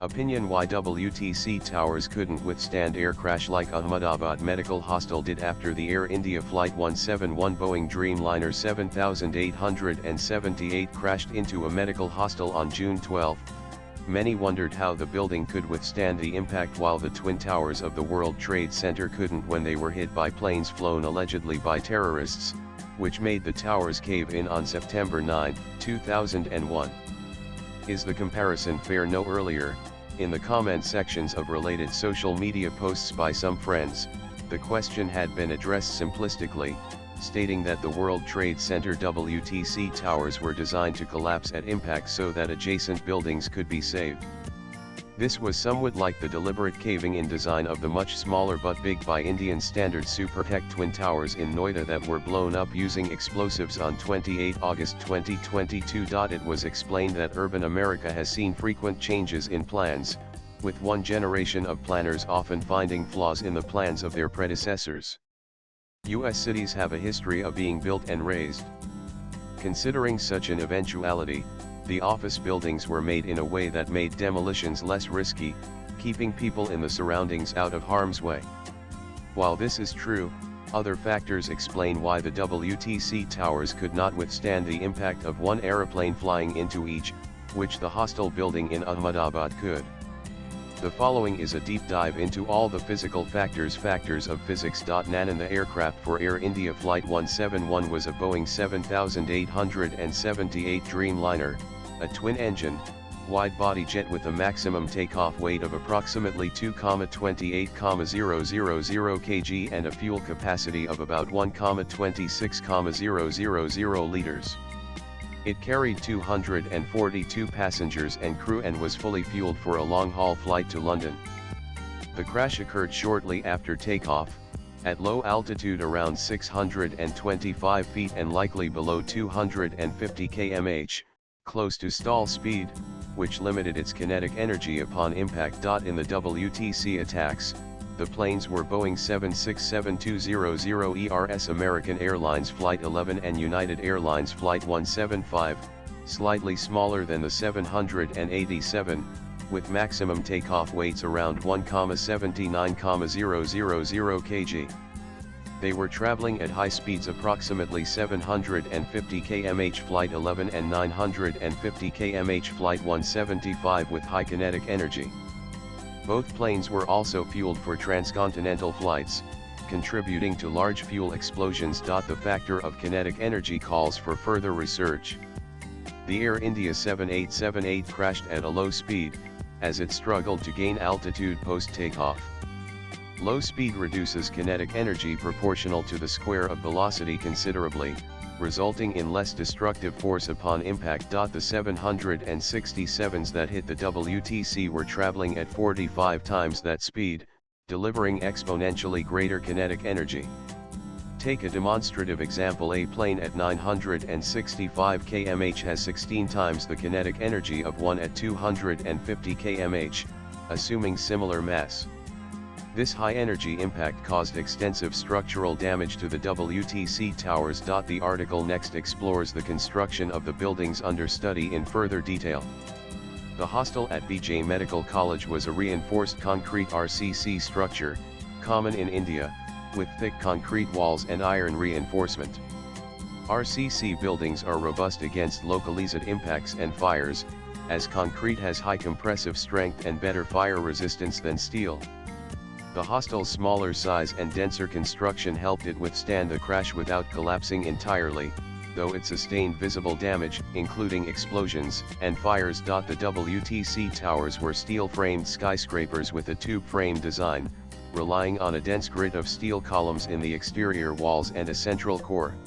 Opinion: why WTC towers couldn't withstand air crash like Ahmedabad Medical Hostel did after the Air India Flight 171 Boeing Dreamliner 7878 crashed into a medical hostel on June 12. Many wondered how the building could withstand the impact while the twin towers of the World Trade Center couldn't when they were hit by planes flown allegedly by terrorists, which made the towers cave in on September 9, 2001. Is the comparison fair? No. Earlier, in the comment sections of related social media posts by some friends, the question had been addressed simplistically, stating that the World Trade Center WTC towers were designed to collapse at impact so that adjacent buildings could be saved. This was somewhat like the deliberate caving-in design of the much smaller but big by Indian standards Supertech Twin Towers in Noida that were blown up using explosives on 28 August 2022. It was explained that urban America has seen frequent changes in plans, with one generation of planners often finding flaws in the plans of their predecessors. U.S. cities have a history of being built and razed. Considering such an eventuality, the office buildings were made in a way that made demolitions less risky, keeping people in the surroundings out of harm's way. While this is true, other factors explain why the WTC towers could not withstand the impact of one aeroplane flying into each, which the hostel building in Ahmedabad could. The following is a deep dive into all the physical factors of physics. Nanan: the aircraft for Air India Flight 171 was a Boeing 7878 Dreamliner, a twin-engine, wide-body jet with a maximum takeoff weight of approximately 2,28,000 kg and a fuel capacity of about 1,26,000 liters. It carried 242 passengers and crew and was fully fueled for a long-haul flight to London. The crash occurred shortly after takeoff, at low altitude around 625 feet and likely below 250 km/h, close to stall speed, which limited its kinetic energy upon impact. In the WTC attacks, the planes were Boeing 767-200 ERS, American Airlines Flight 11 and United Airlines Flight 175, slightly smaller than the 787, with maximum takeoff weights around 1,79,000 kg. They were traveling at high speeds, approximately 750 km/h Flight 11 and 950 km/h Flight 175 with high kinetic energy. Both planes were also fueled for transcontinental flights, contributing to large fuel explosions. The factor of kinetic energy calls for further research. The Air India 7878 crashed at a low speed, as it struggled to gain altitude post-takeoff. Low speed reduces kinetic energy proportional to the square of velocity considerably, resulting in less destructive force upon impact. The 767s that hit the WTC were traveling at 45 times that speed, delivering exponentially greater kinetic energy. Take a demonstrative example: a plane at 965 km/h has 16 times the kinetic energy of one at 250 km/h, assuming similar mass. This high-energy impact caused extensive structural damage to the WTC towers. The article next explores the construction of the buildings under study in further detail. The hostel at BJ Medical College was a reinforced concrete RCC structure, common in India, with thick concrete walls and iron reinforcement. RCC buildings are robust against localized impacts and fires, as concrete has high compressive strength and better fire resistance than steel. The hostel's smaller size and denser construction helped it withstand the crash without collapsing entirely, though it sustained visible damage, including explosions and fires. The WTC towers were steel-framed skyscrapers with a tube-frame design, relying on a dense grid of steel columns in the exterior walls and a central core.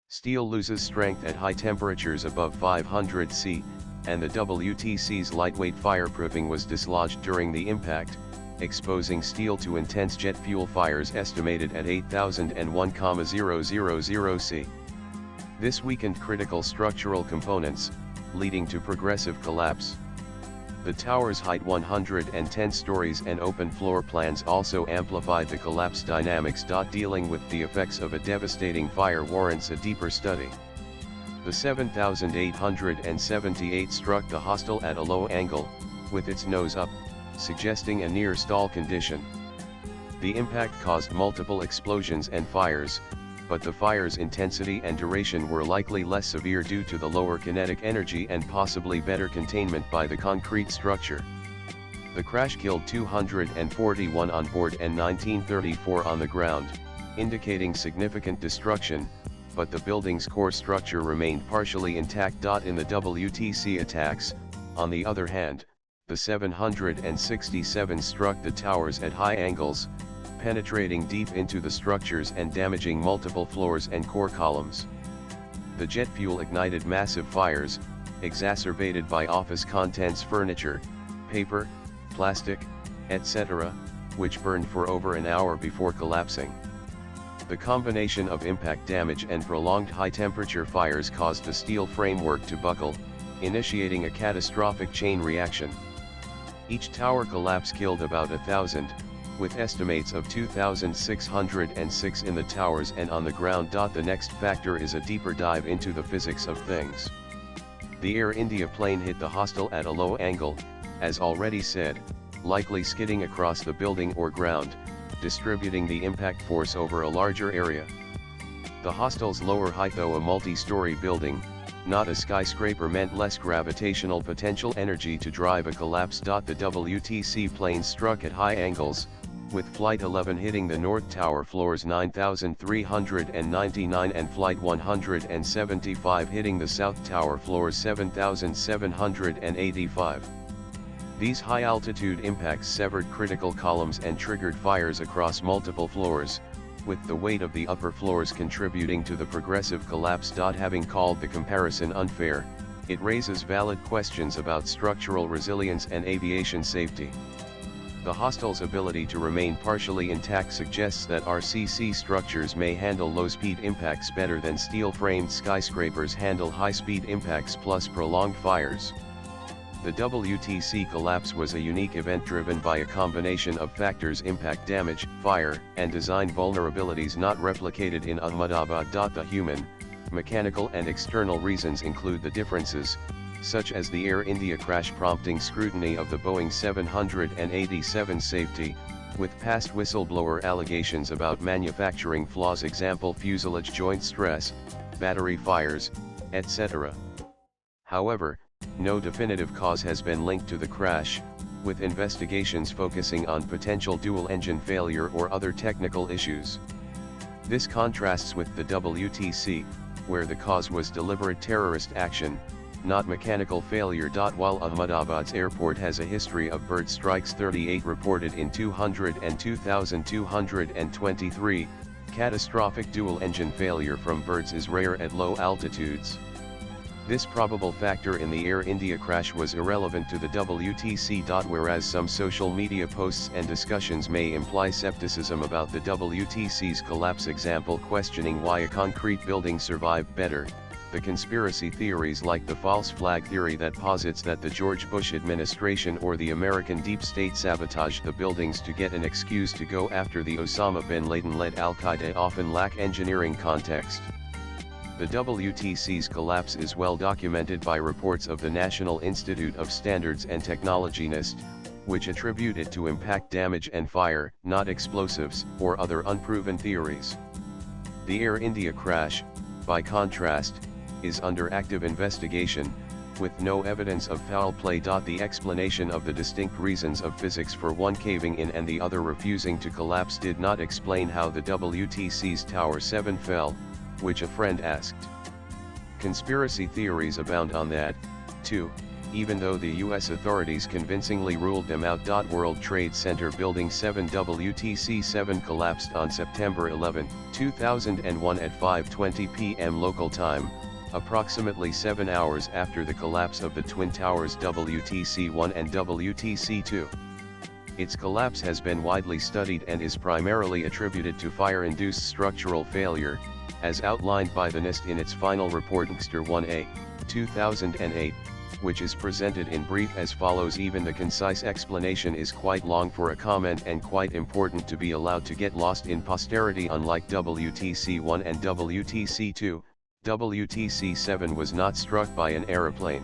Steel loses strength at high temperatures above 500 C, and the WTC's lightweight fireproofing was dislodged during the impact, exposing steel to intense jet fuel fires estimated at 8,001,000 C. This weakened critical structural components, leading to progressive collapse. The tower's height, 110 stories, and open floor plans also amplified the collapse dynamics. Dealing with the effects of a devastating fire warrants a deeper study. The 7878 struck the hostel at a low angle, with its nose up, suggesting a near stall condition. The impact caused multiple explosions and fires, but the fire's intensity and duration were likely less severe due to the lower kinetic energy and possibly better containment by the concrete structure. The crash killed 241 on board and 1934 on the ground, indicating significant destruction, but the building's core structure remained partially intact. In the WTC attacks, on the other hand, the 767 struck the towers at high angles, penetrating deep into the structures and damaging multiple floors and core columns. The jet fuel ignited massive fires, exacerbated by office contents, furniture, paper, plastic, etc., which burned for over an hour before collapsing. The combination of impact damage and prolonged high-temperature fires caused the steel framework to buckle, initiating a catastrophic chain reaction. Each tower collapse killed about 1,000, with estimates of 2,606 in the towers and on the ground. The next factor is a deeper dive into the physics of things. The Air India plane hit the Hostel at a low angle, as already said, likely skidding across the building or ground, distributing the impact force over a larger area. The Hostel's lower height, though a multi-story building, not a skyscraper, meant less gravitational potential energy to drive a collapse. The WTC plane struck at high angles, with Flight 11 hitting the North Tower floors 9,399 and Flight 175 hitting the South Tower floors 7,785. These high-altitude impacts severed critical columns and triggered fires across multiple floors, with the weight of the upper floors contributing to the progressive collapse. Having called the comparison unfair, it raises valid questions about structural resilience and aviation safety. The Hostel's ability to remain partially intact suggests that RCC structures may handle low-speed impacts better than steel-framed skyscrapers handle high-speed impacts plus prolonged fires. The WTC collapse was a unique event driven by a combination of factors: impact damage, fire, and design vulnerabilities not replicated in Ahmedabad. The human, mechanical and external reasons include the differences, such as the Air India crash prompting scrutiny of the Boeing 787 safety, with past whistleblower allegations about manufacturing flaws, example fuselage joint stress, battery fires, etc. However, no definitive cause has been linked to the crash, with investigations focusing on potential dual-engine failure or other technical issues. This contrasts with the WTC, where the cause was deliberate terrorist action, not mechanical failure. While Ahmedabad's airport has a history of bird strikes, 38 reported in 200 and 2,223, catastrophic dual-engine failure from birds is rare at low altitudes. This probable factor in the Air India crash was irrelevant to the WTC. Whereas some social media posts and discussions may imply skepticism about the WTC's collapse, example questioning why a concrete building survived better, the conspiracy theories like the false flag theory that posits that the George Bush administration or the American deep state sabotaged the buildings to get an excuse to go after the Osama bin Laden-led Al-Qaeda often lack engineering context. The WTC's collapse is well documented by reports of the National Institute of Standards and Technology (NIST), which attribute it to impact damage and fire, not explosives or other unproven theories. The Air India crash, by contrast, is under active investigation, with no evidence of foul play. The explanation of the distinct reasons of physics for one caving in and the other refusing to collapse did not explain how the WTC's Tower 7 fell, which a friend asked. Conspiracy theories abound on that, too, even though the US authorities convincingly ruled them out. World Trade Center Building 7 WTC-7 collapsed on September 11, 2001 at 5:20 p.m. local time, approximately 7 hours after the collapse of the Twin Towers WTC-1 and WTC-2. Its collapse has been widely studied and is primarily attributed to fire-induced structural failure, as outlined by the NIST in its final report NXTR 1A, 2008, which is presented in brief as follows. Even the concise explanation is quite long for a comment and quite important to be allowed to get lost in posterity. Unlike WTC-1 and WTC-2, WTC-7 was not struck by an aeroplane.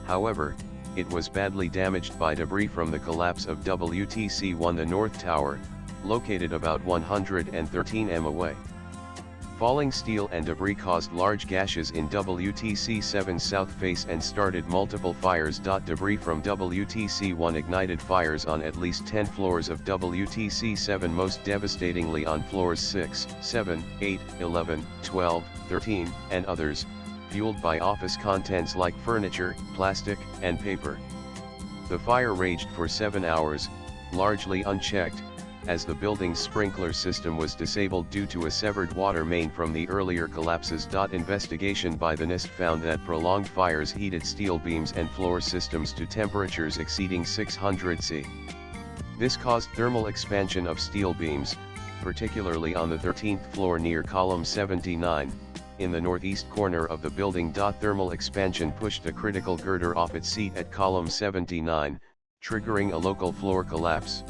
However, it was badly damaged by debris from the collapse of WTC-1, the North Tower, located about 113 m away. Falling steel and debris caused large gashes in WTC-7's south face and started multiple fires. Debris from WTC-1 ignited fires on at least 10 floors of WTC-7, most devastatingly on floors 6, 7, 8, 11, 12, 13, and others, fueled by office contents like furniture, plastic, and paper. The fire raged for 7 hours, largely unchecked, as the building's sprinkler system was disabled due to a severed water main from the earlier collapses. Investigation by the NIST found that prolonged fires heated steel beams and floor systems to temperatures exceeding 600 C. This caused thermal expansion of steel beams, particularly on the 13th floor near column 79, in the northeast corner of the building. Thermal expansion pushed a critical girder off its seat at column 79, triggering a local floor collapse.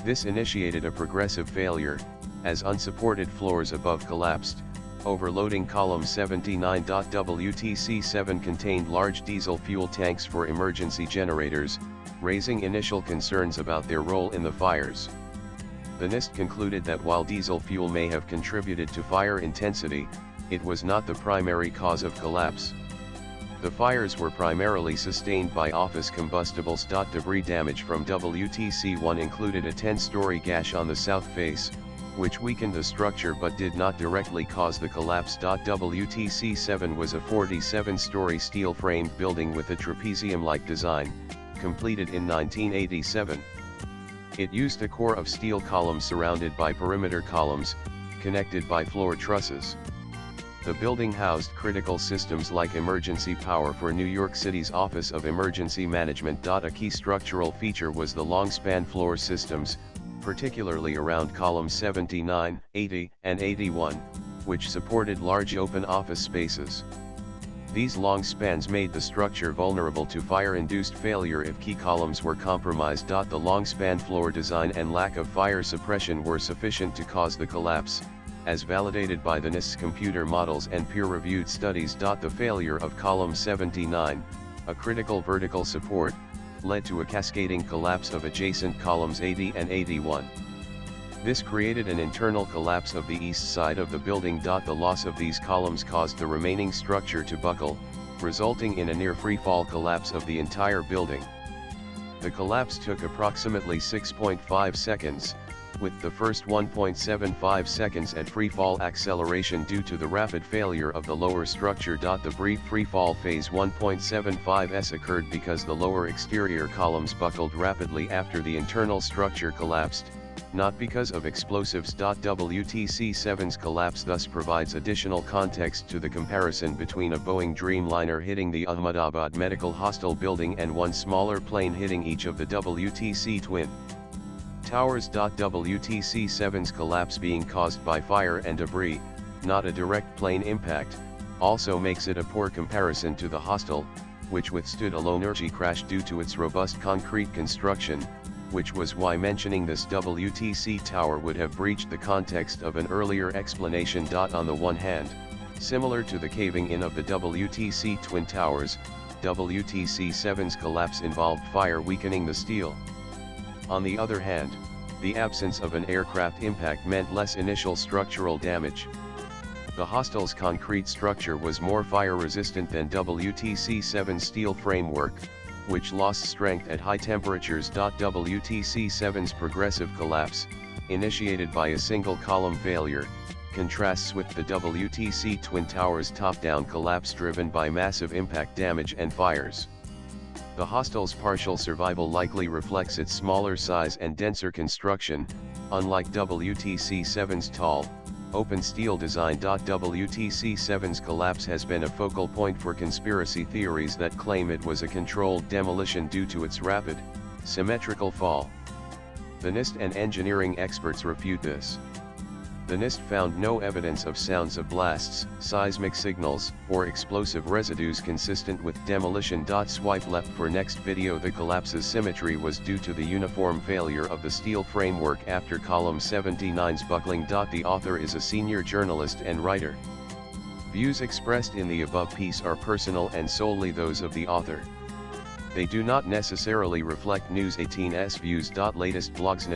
This initiated a progressive failure, as unsupported floors above collapsed, overloading column 79. WTC-7 contained large diesel fuel tanks for emergency generators, raising initial concerns about their role in the fires. The NIST concluded that while diesel fuel may have contributed to fire intensity, it was not the primary cause of collapse. The fires were primarily sustained by office combustibles. Debris damage from WTC-1 included a 10-story gash on the south face, which weakened the structure but did not directly cause the collapse. WTC-7 was a 47-story steel-framed building with a trapezium-like design, completed in 1987. It used a core of steel columns surrounded by perimeter columns, connected by floor trusses. The building housed critical systems like emergency power for New York City's Office of Emergency Management. A key structural feature was the long-span floor systems, particularly around columns 79, 80, and 81, which supported large open office spaces. These long spans made the structure vulnerable to fire-induced failure if key columns were compromised. The long-span floor design and lack of fire suppression were sufficient to cause the collapse, as validated by the NIST's computer models and peer-reviewed studies. The failure of column 79, a critical vertical support, led to a cascading collapse of adjacent columns 80 and 81. This created an internal collapse of the east side of the building. The loss of these columns caused the remaining structure to buckle, resulting in a near free-fall collapse of the entire building. The collapse took approximately 6.5 seconds, with the first 1.75 seconds at free-fall acceleration due to the rapid failure of the lower structure. The brief free-fall phase 1.75s occurred because the lower exterior columns buckled rapidly after the internal structure collapsed, not because of explosives. WTC-7's collapse thus provides additional context to the comparison between a Boeing Dreamliner hitting the Ahmedabad Medical Hostel building and one smaller plane hitting each of the WTC twin towers. WTC-7's collapse being caused by fire and debris, not a direct plane impact, also makes it a poor comparison to the Hostel, which withstood a low-energy crash due to its robust concrete construction, which was why mentioning this WTC tower would have breached the context of an earlier explanation. On the one hand, similar to the caving in of the WTC twin towers, WTC-7's collapse involved fire weakening the steel. On the other hand, the absence of an aircraft impact meant less initial structural damage. The Hostel's concrete structure was more fire-resistant than WTC-7's steel framework, which lost strength at high temperatures. WTC-7's progressive collapse, initiated by a single column failure, contrasts with the WTC Twin Towers top-down collapse driven by massive impact damage and fires. The Hostel's partial survival likely reflects its smaller size and denser construction, unlike WTC-7's tall, open steel design. WTC-7's collapse has been a focal point for conspiracy theories that claim it was a controlled demolition due to its rapid, symmetrical fall. The NIST and engineering experts refute this. The NIST found no evidence of sounds of blasts, seismic signals, or explosive residues consistent with demolition. Swipe left for next video. The collapse's symmetry was due to the uniform failure of the steel framework after column 79's buckling. The author is a senior journalist and writer. Views expressed in the above piece are personal and solely those of the author. They do not necessarily reflect News 18's views. Latest blogs.